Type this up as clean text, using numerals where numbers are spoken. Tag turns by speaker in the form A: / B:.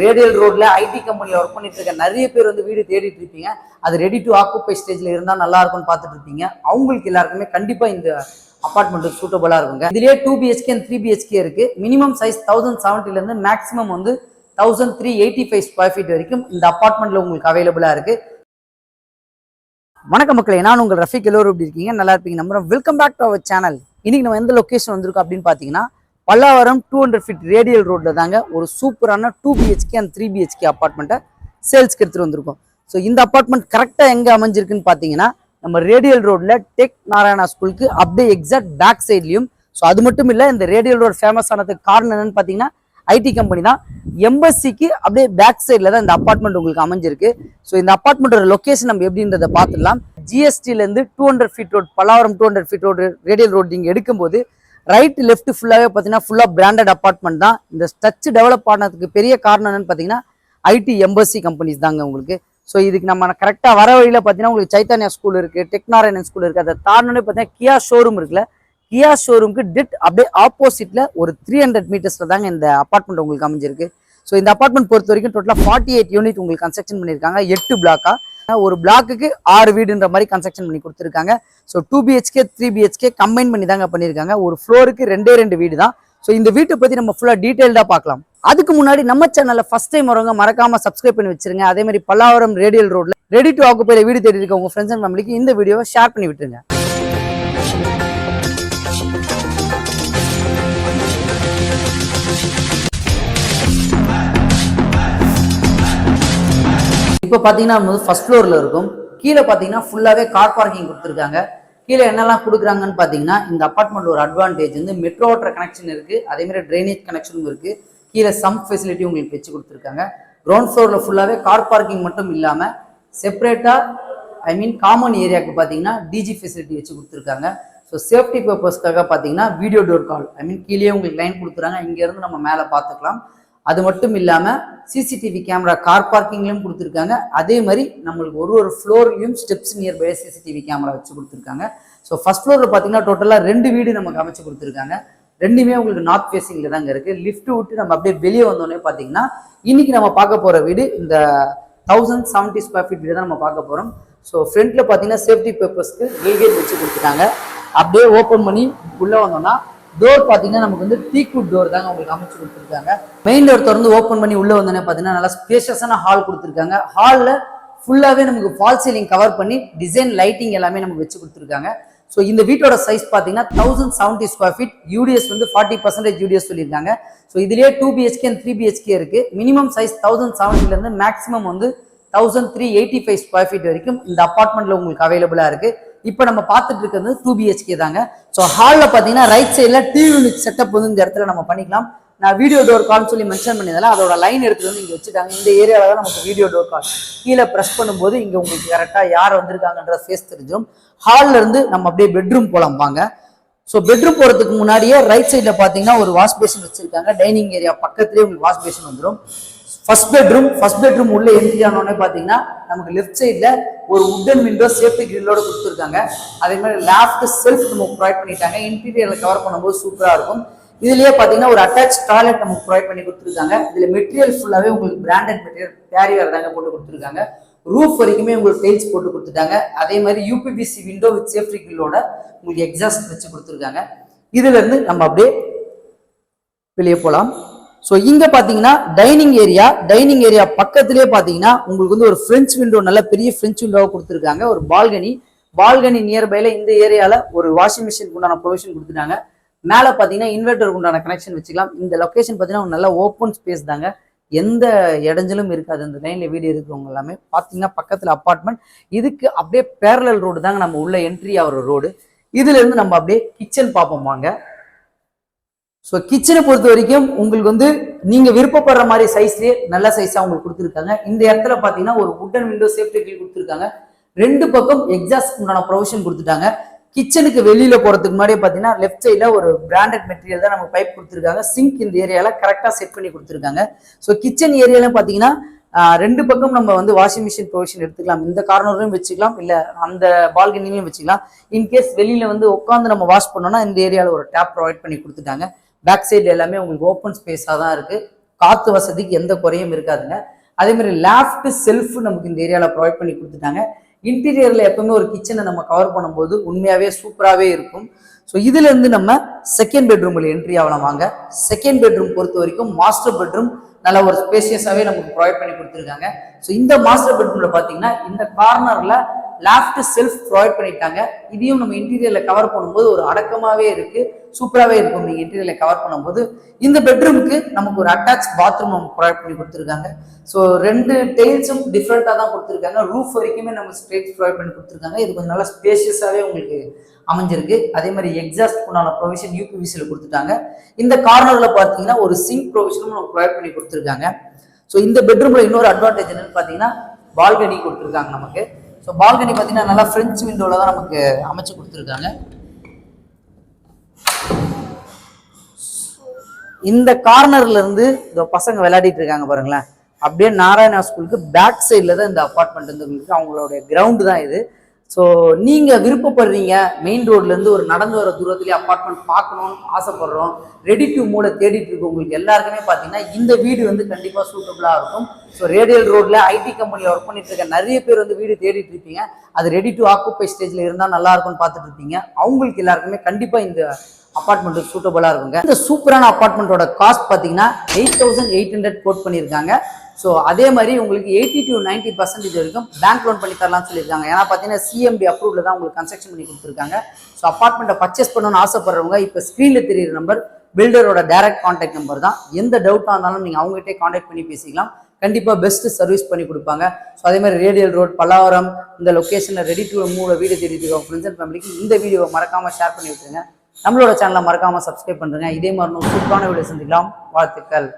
A: Radial ரோட்ல ID கம்பெனியில் work பண்ணிட்டு இருக்க நிறைய பேர் வந்து வீடு தேடிட்டு இருப்பீங்க. அது ரெடி டு ஆக்குபை ஸ்டேஜ்ல இருந்தால் நல்லா இருக்கும்னு பார்த்துட்டு இருப்பீங்க. அவங்களுக்கு எல்லாருக்குமே கண்டிப்பா இந்த அபார்ட்மெண்ட் சூட்டபிளா இருக்குங்க. இதுலயே 2 BHK and 3 BHK இருக்கு. மினிமம் சைஸ் 1070 இருந்து மேக்ஸிமம் வந்து 1385 ஸ்கொயர் ஃபீட் வரைக்கும் இந்த அபார்ட்மெண்ட்ல உங்களுக்கு அவைலபிளா இருக்கு. வணக்கம் மக்களே, நான் உங்கள் ரஃபீக். எல்லோரும் எப்படி இருக்கீங்க? நல்லா இருப்பீங்க நம்புறேன். Welcome back to our channel. இன்னைக்கு நம்ம எந்த லொகேஷன் வந்திருக்கோம் அப்படின்னு பாத்தீங்கன்னா, பல்லாவரம் 200 ஃபீட் ரேடியல் ரோட்ல தாங்க ஒரு சூப்பரான 2 BHK and 3 BHK அபார்ட்மெண்ட்டை சேல்ஸ்க்கு எடுத்துட்டு வந்திருக்கோம். ஸோ இந்த அபார்ட்மெண்ட் கரெக்டா எங்க அமைஞ்சிருக்குன்னு பாத்தீங்கன்னா, நம்ம ரேடியல் ரோட்ல டெக் நாராயணா ஸ்கூலுக்கு அப்படியே எக்ஸாக்ட் பேக் சைட்லயும். ஸோ அது மட்டும் இல்ல, இந்த ரேடியல் ரோட் ஃபேமஸ் ஆனதுக்கு காரணம் என்னன்னு பாத்தீங்கன்னா ஐடி கம்பெனி தான். எம்பசிக்கு அப்படியே பேக் சைட்ல தான் இந்த அபார்ட்மெண்ட் உங்களுக்கு அமைஞ்சிருக்கு. ஸோ இந்த அபார்ட்மெண்டோட லொகேஷன் நம்ம எப்படின்றத பார்த்துடலாம். ஜிஎஸ்டில இருந்து 200 feet road, Pallavaram 200 feet road radial road நீங்க எடுக்கும்போது ரைட் லெஃப்ட் ஃபுல்லாவே பார்த்தீங்கன்னா ஃபுல்லா பிராண்டட் அபார்ட்மெண்ட் தான். இந்த ஸ்ட்ரச் டெவலப் ஆனதுக்கு பெரிய காரணம் என்னன்னு பார்த்தீங்கன்னா ஐடி எம்பசி கம்பெனிஸ் தாங்க உங்களுக்கு. ஸோ இதுக்கு நம்ம கரெக்டாக வர வழியில் பார்த்தீங்கன்னா உங்களுக்கு சைத்தன்யா ஸ்கூல் இருக்கு, டெக் நாராயணன் ஸ்கூல் இருக்கு. அதை தாண்டனே பார்த்தீங்கன்னா கியா ஷோரூம் இருக்குல்ல, கியா ஷோரூமுக்கு டிட் அப்படியே ஆப்போசிட்ல ஒரு 300 மீட்டர்ஸ்ல தாங்க இந்த அபார்ட்மெண்ட் உங்களுக்கு அமைஞ்சிருக்கு. ஸோ இந்த அபார்ட்மெண்ட் பொறுத்த வரைக்கும் டோட்டலாக 48 யூனிட் உங்களுக்கு கன்ஸ்ட்ரக்ஷன் பண்ணியிருக்காங்க. 8 பிளாக்கா, ஒரு பிளாக்குக்கு 6 வீடுன்ற மாதிரி கன்ஸ்ட்ரக்ஷன் பண்ணி கொடுத்துருக்காங்க. ஸோ 2 BHK 3 BHK கம்பைன் பண்ணி தாங்க பண்ணியிருக்காங்க. ஒரு ஃப்ளோருக்கு 2 வீடு தான். ஸோ இந்த வீட்டை பத்தி நம்ம ஃபுல்லா டீடைல்டா பார்க்கலாம். அதுக்கு முன்னாடி நம்ம சேனல்ல ஃபர்ஸ்ட் டைம் வரவங்க மறக்காம சப்ஸ்கிரைப் பண்ணி வச்சிருங்க. அதே மாதிரி பல்லாவரம் ரேடியல் ரோட்ல ரெடி டு ஆக்குபைல வீடு தேடி இருக்க உங்க ஃப்ரெண்ட்ஸ் அண்ட் ஃபேமிலிக்கு இந்த வீடியோவை ஷேர் பண்ணி விட்டுருங்க. இப்போ பார்த்தீங்கன்னா நம்ம ஃபர்ஸ்ட் ஃப்ளோரில் இருக்கும். கீழே பார்த்தீங்கன்னா ஃபுல்லாகவே கார் பார்க்கிங் கொடுத்துருக்காங்க. கீழே என்னெல்லாம் கொடுக்குறாங்கன்னு பார்த்தீங்கன்னா, இந்த அப்பார்ட்மெண்ட் ஒரு அட்வான்டேஜ் வந்து மெட்ரோ வாட்டர் கனெக்ஷன் இருக்குது, அதேமாதிரி ட்ரைனேஜ் கனெக்ஷனும் இருக்குது. கீழே சம்ப் ஃபெசிலிட்டி உங்களுக்கு வச்சு கொடுத்துருக்காங்க. கிரவுண்ட் ஃப்ளோரில் ஃபுல்லாகவே கார் பார்க்கிங் மட்டும் இல்லாமல் செப்பரேட்டாக காமன் ஏரியாவுக்கு பார்த்தீங்கன்னா டிஜி ஃபெசிலிட்டி வச்சு கொடுத்துருக்காங்க. ஸோ சேஃப்டி பர்பஸ்க்காக பார்த்தீங்கன்னா வீடியோ டோர் கால் கீழே உங்களுக்கு லைன் கொடுத்துறாங்க, இங்கேருந்து நம்ம மேலே பார்த்துக்கலாம். அது மட்டும் இல்லாமல் சிசிடிவி கேமரா கார் பார்க்கிங்லையும் கொடுத்துருக்காங்க. அதே மாதிரி நம்மளுக்கு ஒரு ஃப்ளோர்லையும் ஸ்டெப்ஸ் நியர்பை சிசிடிவி கேமரா வச்சு கொடுத்துருக்காங்க. ஸோ ஃபர்ஸ்ட் ஃப்ளோரில் பார்த்தீங்கன்னா டோட்டலாக 2 வீடு நமக்கு அமைச்சு கொடுத்துருக்காங்க. ரெண்டுமே உங்களுக்கு நார்த் ஃபேஸிங்கில் தாங்க இருக்குது. லிஃப்ட் விட்டு நம்ம அப்படியே வெளியே வந்தோடனே பார்த்தீங்கன்னா இன்னைக்கு நம்ம பார்க்க போகிற வீடு இந்த 1070 ஸ்கொயர் ஃபீட் வீடு தான் நம்ம பார்க்க போகிறோம். ஸோ ஃப்ரண்ட்டில் பார்த்தீங்கன்னா சேஃப்டி பர்பஸ்க்கு கேட் வச்சு கொடுத்துட்டாங்க. அப்படியே ஓப்பன் பண்ணி உள்ளே வந்தோம்னா டோர் பார்த்தீங்கன்னா நமக்கு வந்து டீக்வுட் டோர் தாங்க உங்களுக்கு அமைச்சு கொடுத்துருக்காங்க. மெயின் டோர் திறந்து ஓப்பன் பண்ணி உள்ள வந்தோடனே பார்த்தீங்கன்னா நல்லா ஸ்பேஷியஸான ஹால் கொடுத்துருக்காங்க. ஹாலில் ஃபுல்லாகவே நமக்கு ஃபால் சீலிங் கவர் பண்ணி டிசைன் லைட்டிங் எல்லாமே நமக்கு வச்சு கொடுத்துருக்காங்க. ஸோ இந்த வீட்டோட சைஸ் பார்த்தீங்கன்னா 1070 ஸ்கொயர் ஃபீட். யூடிஎஸ் வந்து 40% யூடிஎஸ் சொல்லியிருக்காங்க. ஸோ இதுலேயே 2 BHK and 3 BHK இருக்கு. மினிமம் சைஸ் 1070 மேக்ஸிமம் வந்து 1385 ஸ்கொயர் ஃபீட் வரைக்கும் இந்த அபார்ட்மெண்ட்ல உங்களுக்கு அவைலபிளா இருக்கு. இப்போ நம்ம பார்த்துட்டு இருக்கிறது 2 BHK தாங்க. ஸோ ஹாலில் பார்த்தீங்கன்னா ரைட் சைடில் டிவி யூனிட் செட்டப் வந்து இந்த இடத்துல நம்ம பண்ணிக்கலாம். நான் வீடியோ டோர் கால்னு சொல்லி மென்ஷன் பண்ணியிருந்தால அதோட லைன் எடுத்துட்டு வந்து இங்கே வச்சுட்டாங்க. இந்த ஏரியாவில் தான் நமக்கு வீடியோ டோர் கால். கீழே ப்ரெஸ் பண்ணும்போது இங்கே உங்களுக்கு கரெக்டாக யார் வந்திருக்காங்கன்ற ஃபேஸ் தெரிஞ்சிடும். ஹாலில் இருந்து நம்ம அப்படியே பெட்ரூம் போகலாம் வாங்க. ஸோ பெட்ரூம் போகிறதுக்கு முன்னாடியே ரைட் சைடில் பார்த்தீங்கன்னா ஒரு வாஷ் பேஷன் வச்சிருக்காங்க. டைனிங் ஏரியா பக்கத்துலேயே உங்களுக்கு வாஷ் பேஷன் வந்துடும். ஃபர்ஸ்ட் பெட்ரூம் உள்ள என்ட்ரி ஆனோடனே பார்த்தீங்கன்னா நமக்கு லெஃப்ட் சைடில் ஒரு உட்டன் விண்டோ சேஃப்டி கிரில்லோட கொடுத்துருக்காங்க. அதே மாதிரி லேஃப்ட் செல்ஃப் நமக்கு ப்ரொவைட் பண்ணிட்டாங்க. இன்டீரியரில் கவர் பண்ணும்போது சூப்பராக இருக்கும். இதுலயே பார்த்தீங்கன்னா ஒரு அட்டாச் டாய்லெட் நமக்கு ப்ரொவைட் பண்ணி கொடுத்துருக்காங்க. இதில் மெட்டீரியல் ஃபுல்லாகவே உங்களுக்கு பிராண்டட் மெட்டீரியல் பேரியர் தாங்க போட்டு கொடுத்துருக்காங்க. ரூஃப் வரைக்குமே உங்களுக்கு டைல்ஸ் போட்டு கொடுத்துட்டாங்க. அதே மாதிரி யூபிபிசி விண்டோ வித் சேஃப்டி கிரில்லோட உங்களுக்கு எக்ஸாஸ்ட் வச்சு கொடுத்துருக்காங்க. இதுல இருந்து நம்ம அப்படியே வெளியே போகலாம். ஸோ இங்க பாத்தீங்கன்னா டைனிங் ஏரியா பக்கத்திலே பாத்தீங்கன்னா உங்களுக்கு வந்து ஒரு ஃப்ரெஞ்ச் விண்டோ, நல்ல பெரிய ஃப்ரெஞ்ச் விண்டோவை கொடுத்துருக்காங்க. ஒரு பால்கனி நியர்பைல இந்த ஏரியால ஒரு வாஷிங் மிஷினுக்கு உண்டான ப்ரொவிஷன் கொடுத்துட்டாங்க. மேலே பாத்தீங்கன்னா இன்வெர்டருக்கு உண்டான கனெக்ஷன் வச்சுக்கலாம். இந்த லொகேஷன் பாத்தீங்கன்னா நல்ல ஓப்பன் ஸ்பேஸ் தாங்க, எந்த இடைஞ்சலும் இருக்காது. அந்த லைன்ல வீடு இருக்கிறவங்க எல்லாமே பாத்தீங்கன்னா பக்கத்துல அபார்ட்மெண்ட். இதுக்கு அப்படியே பேரலல் ரோடு தாங்க நம்ம உள்ள என்ட்ரி ஆகிற ரோடு. இதுல இருந்து நம்ம அப்படியே கிச்சன் பார்ப்போம் வாங்க. ஸோ கிச்சனை பொறுத்த வரைக்கும் உங்களுக்கு வந்து நீங்க விருப்பப்படுற மாதிரி சைஸ்லயே நல்ல சைஸா உங்களுக்கு கொடுத்துருக்காங்க. இந்த இடத்துல பாத்தீங்கன்னா ஒரு உட்டன் விண்டோ சேஃப்டி கிரில் கொடுத்துருக்காங்க. 2 பக்கம் எக்ஸாஸ்ட் உண்டான ப்ரொவிஷன் கொடுத்துட்டாங்க. கிச்சனுக்கு வெளியில போறதுக்கு முன்னாடியே பாத்தீங்கன்னா லெஃப்ட் சைட்ல ஒரு பிராண்டட் மெட்டீரியல் தான் நம்ம பைப் கொடுத்துருக்காங்க. சிங்க் இந்த ஏரியால கரெக்டா செட் பண்ணி கொடுத்துருக்காங்க. ஸோ கிச்சன் ஏரியால பாத்தீங்கன்னா 2 பக்கம் நம்ம வந்து வாஷிங் மிஷின் ப்ரொவிஷன் எடுத்துக்கலாம். இந்த கார்னர்லையும் வச்சுக்கலாம், இல்ல அந்த பால்கனிலையும் வச்சுக்கலாம். இன்கேஸ் வெளியில வந்து உட்காந்து நம்ம வாஷ் பண்ணோம்னா இந்த ஏரியால ஒரு டேப் ப்ரொவைட் பண்ணி கொடுத்துட்டாங்க. பேக் சைடு எல்லாமே உங்களுக்கு ஓப்பன் ஸ்பேஸா தான் இருக்கு. காற்று வசதிக்கு எந்த குறையும் இருக்காதுங்க. அதே மாதிரி லேஃப்ட் செல்ஃப் நமக்கு இந்த ஏரியாவில் ப்ரொவைட் பண்ணி கொடுத்துட்டாங்க. இன்டீரியரில் எப்பவுமே ஒரு கிச்சனை நம்ம கவர் பண்ணும்போது உண்மையாகவே சூப்பராகவே இருக்கும். ஸோ இதுலேருந்து நம்ம செகண்ட் பெட்ரூமில் என்ட்ரி ஆகலாம் வாங்க. செகண்ட் பெட்ரூம் பொறுத்த வரைக்கும் மாஸ்டர் பெட்ரூம் நல்ல ஒரு ஸ்பேஷியஸாகவே நமக்கு ப்ரொவைட் பண்ணி கொடுத்துருக்காங்க. ஸோ இந்த மாஸ்டர் பெட்ரூமில் பார்த்தீங்கன்னா இந்த கார்னரில் லேஃப்ட் செல்ஃப் ப்ரொவைட் பண்ணிட்டாங்க. இதையும் நம்ம இன்டீரியரில் கவர் பண்ணும்போது ஒரு அடக்கமாகவே இருக்குது, சூப்பராகவே இருக்கும். நீங்கள் இன்டீரியரில் கவர் பண்ணும்போது இந்த பெட்ரூமுக்கு நமக்கு ஒரு அட்டாச் பாத்ரூம் நம்ம ப்ரொவைட் பண்ணி கொடுத்துருக்காங்க. ஸோ 2 டைல்ஸும் டிஃப்ரெண்ட்டாக தான் கொடுத்துருக்காங்க. ரூஃப் வரைக்குமே நம்ம ஸ்ட்ரெயிட் ப்ரொவைட் பண்ணி கொடுத்துருக்காங்க. இது கொஞ்சம் நல்லா ஸ்பேஷியஸாகவே உங்களுக்கு அமைஞ்சிருக்கு. அதே மாதிரி எக்ஸாஸ்ட் உண்டான ப்ரொவிஷன் யூபிவிசியில் கொடுத்துட்டாங்க. இந்த கார்னரில் பார்த்தீங்கன்னா ஒரு சிங்க் ப்ரொவிஷனும் நம்ம ப்ரொவைட் பண்ணி கொடுத்துருக்காங்க. ஸோ இந்த பெட்ரூமில் இன்னொரு அட்வான்டேஜ் என்னன்னு பார்த்தீங்கன்னா பால்கனி கொடுத்துருக்காங்க நமக்கு. ஸோ பால்கனி பார்த்தீங்கன்னா நல்லா ஃப்ரெஞ்ச் விண்டோவில் தான் நமக்கு அமைச்சு கொடுத்துருக்காங்க. இந்த கார்னர்ல இருந்து இந்த பசங்க விளையாடிட்டு இருக்காங்க பாருங்களேன். அப்படியே நாராயணா ஸ்கூலுக்கு பேக் சைடில் தான் இந்த அப்பார்ட்மெண்ட் வந்து உங்களுக்கு அவங்களுடைய கிரவுண்டு தான் இது. ஸோ நீங்கள் விருப்பப்படுறீங்க மெயின் ரோட்லேருந்து ஒரு நடந்து வர தூரத்துலேயே அப்பார்ட்மெண்ட் பார்க்கணும்னு ஆசைப்படுறோம், ரெடி டு மூட தேடிட்டு இருக்கு உங்களுக்கு எல்லாருக்குமே பார்த்தீங்கன்னா இந்த வீடு வந்து கண்டிப்பாக சூட்டபுளாக இருக்கும். ஸோ ரேடியல் ரோட்டில் ஐடி கம்பெனியில் ஒர்க் பண்ணிட்டு இருக்க நிறைய பேர் வந்து வீடு தேடிட்டு இருப்பீங்க. அது ரெடி டு ஆக்குப்பை ஸ்டேஜில் இருந்தால் நல்லா இருக்கும்னு பார்த்துட்டு இருப்பீங்க. அவங்களுக்கு எல்லாருக்குமே கண்டிப்பாக இந்த அப்பார்ட்மெண்ட் சூட்டபுளாக இருக்குங்க. இந்த சூப்பரான அப்பார்ட்மெண்ட்டோட காஸ்ட் பார்த்தீங்கன்னா 8,800 கோட் பண்ணியிருக்காங்க. ஸோ அதே மாதிரி உங்களுக்கு 80 to 90% வரைக்கும் பேங்க் லோன் பண்ணி தரலாம்னு சொல்லியிருக்காங்க. ஏன்னா பார்த்தீங்கன்னா சிஎம்டி அப்ரூவ்ல தான் உங்களுக்கு கன்ஸ்ட்ரக்ஷன் பண்ணி கொடுத்துருக்காங்க. ஸோ அப்பார்ட்மெண்ட்டை பர்ச்சேஸ் பண்ணணும்னு ஆசைப்படுறவங்க இப்போ ஸ்க்ரீனில் தெரியுற நம்பர் பில்டரோட டைரக்ட் கான்டாக்ட் நம்பர் தான். எந்த டவுட்டாக இருந்தாலும் நீங்கள் அவங்ககிட்டே கான்டாக்ட் பண்ணி பேசிக்கலாம். கண்டிப்பாக பெஸ்ட்டு சர்வீஸ் பண்ணி கொடுப்பாங்க. ஸோ அதே மாதிரி ரேடியல் ரோட் பல்லாவரம் இந்த லொக்கேஷனில் ரெடி டு மூவ் வீடு தேடிட்டு இருக்கோம் ஃப்ரெண்ட்ஸ் அண்ட் ஃபேமிலிக்கு இந்த வீடியோவை மறக்காமல் ஷேர் பண்ணி விட்டுருங்க. நம்மளோட சேனலை மறக்காமல் சப்ஸ்கிரைப் பண்ணுறேங்க. இதே மாதிரி சூப்பரான வீடியோ சந்திக்கலாம். வாழ்த்துக்கள்.